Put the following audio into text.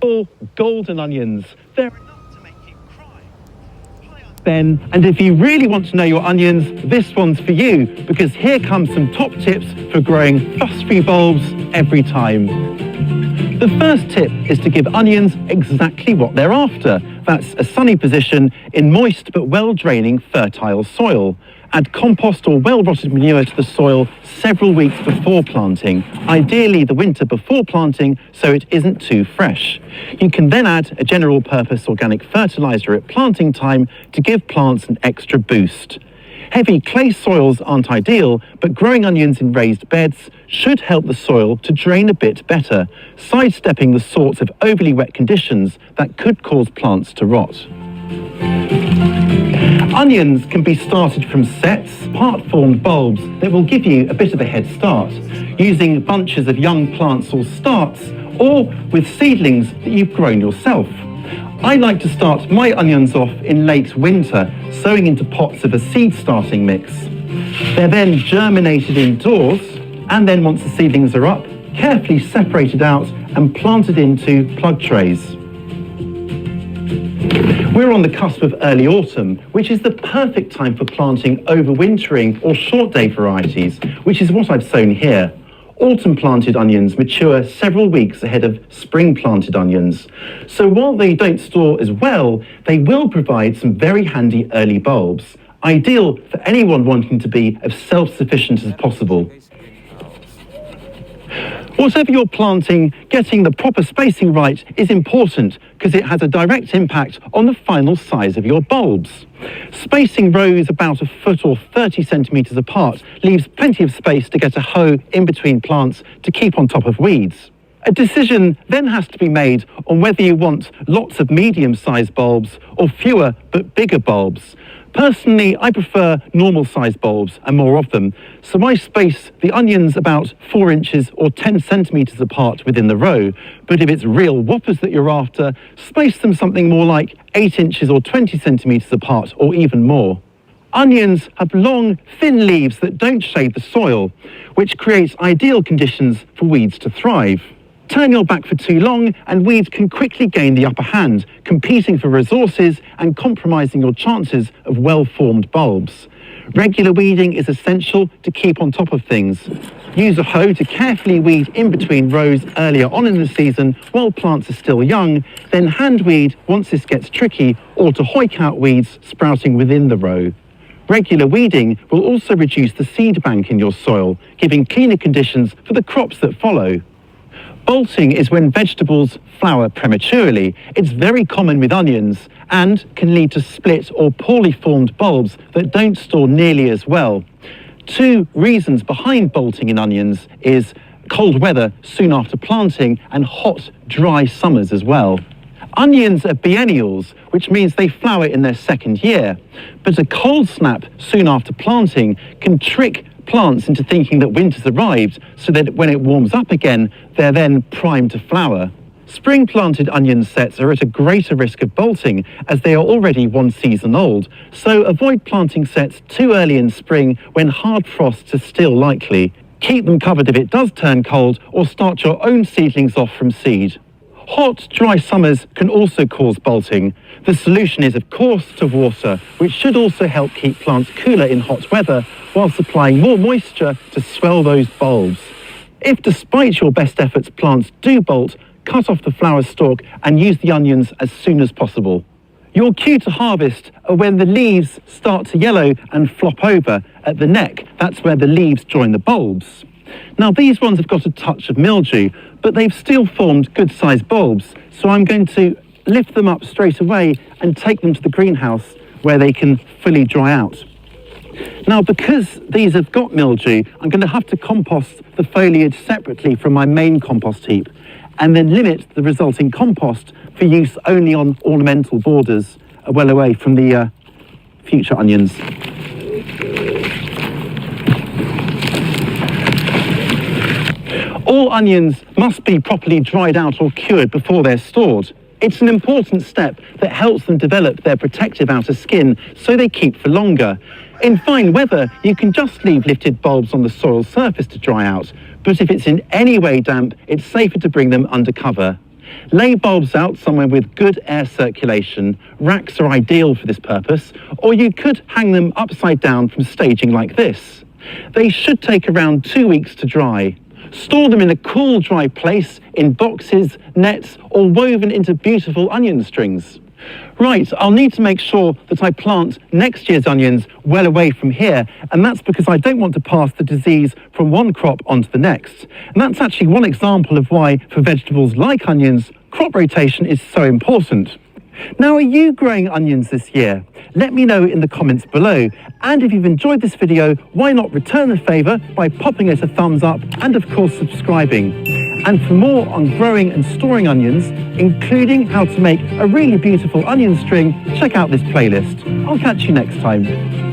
beautiful golden onions. They're enough to make you cry. Then, and if you really want to know your onions, this one's for you, because here comes some top tips for growing fuss-free bulbs every time. The first tip is to give onions exactly what they're after. That's a sunny position in moist but well-draining fertile soil. Add compost or well-rotted manure to the soil several weeks before planting, ideally the winter before planting so it isn't too fresh. You can then add a general-purpose organic fertiliser at planting time to give plants an extra boost. Heavy clay soils aren't ideal, but growing onions in raised beds should help the soil to drain a bit better, sidestepping the sorts of overly wet conditions that could cause plants to rot. Onions can be started from sets, part-formed bulbs that will give you a bit of a head start, using bunches of young plants or starts, or with seedlings that you've grown yourself. I like to start my onions off in late winter, sowing into pots of a seed starting mix. They're then germinated indoors, and then once the seedlings are up, carefully separated out and planted into plug trays. We're on the cusp of early autumn, which is the perfect time for planting overwintering or short day varieties, which is what I've sown here. Autumn planted onions mature several weeks ahead of spring planted onions. So while they don't store as well, they will provide some very handy early bulbs, ideal for anyone wanting to be as self-sufficient as possible. Whatever you're planting, getting the proper spacing right is important because it has a direct impact on the final size of your bulbs. Spacing rows about a foot or 30 centimetres apart leaves plenty of space to get a hoe in between plants to keep on top of weeds. A decision then has to be made on whether you want lots of medium-sized bulbs or fewer but bigger bulbs. Personally, I prefer normal-sized bulbs and more of them, so I space the onions about 4 inches or 10 centimetres apart within the row. But if it's real whoppers that you're after, space them something more like 8 inches or 20 centimetres apart, or even more. Onions have long, thin leaves that don't shade the soil, which creates ideal conditions for weeds to thrive. Turn your back for too long and weeds can quickly gain the upper hand, competing for resources and compromising your chances of well-formed bulbs. Regular weeding is essential to keep on top of things. Use a hoe to carefully weed in between rows earlier on in the season while plants are still young, then hand weed once this gets tricky, or to hoik out weeds sprouting within the row. Regular weeding will also reduce the seed bank in your soil, giving cleaner conditions for the crops that follow. Bolting is when vegetables flower prematurely. It's very common with onions and can lead to split or poorly formed bulbs that don't store nearly as well. 2 reasons behind bolting in onions is cold weather soon after planting and hot, dry summers as well. Onions are biennials, which means they flower in their second year, but a cold snap soon after planting can trick plants into thinking that winter's arrived, so that when it warms up again, they're then primed to flower. Spring planted onion sets are at a greater risk of bolting as they are already 1 season old, so avoid planting sets too early in spring when hard frosts are still likely. Keep them covered if it does turn cold, or start your own seedlings off from seed. Hot, dry summers can also cause bolting. The solution is, of course, to water, which should also help keep plants cooler in hot weather while supplying more moisture to swell those bulbs. If, despite your best efforts, plants do bolt, cut off the flower stalk and use the onions as soon as possible. Your cue to harvest are when the leaves start to yellow and flop over at the neck. That's where the leaves join the bulbs. Now, these ones have got a touch of mildew, but they've still formed good-sized bulbs, so I'm going to lift them up straight away and take them to the greenhouse where they can fully dry out. Now, because these have got mildew, I'm going to have to compost the foliage separately from my main compost heap, and then limit the resulting compost for use only on ornamental borders, well away from the future onions. All onions must be properly dried out or cured before they're stored. It's an important step that helps them develop their protective outer skin so they keep for longer. In fine weather, you can just leave lifted bulbs on the soil surface to dry out, but if it's in any way damp, it's safer to bring them under cover. Lay bulbs out somewhere with good air circulation. Racks are ideal for this purpose, or you could hang them upside down from staging like this. They should take around 2 weeks to dry. Store them in a cool, dry place, in boxes, nets, or woven into beautiful onion strings. Right, I'll need to make sure that I plant next year's onions well away from here, and that's because I don't want to pass the disease from one crop onto the next. And that's actually one example of why, for vegetables like onions, crop rotation is so important. Now, are you growing onions this year? Let me know in the comments below. And if you've enjoyed this video, why not return the favour by popping it a thumbs up and of course subscribing. And for more on growing and storing onions, including how to make a really beautiful onion string, check out this playlist. I'll catch you next time.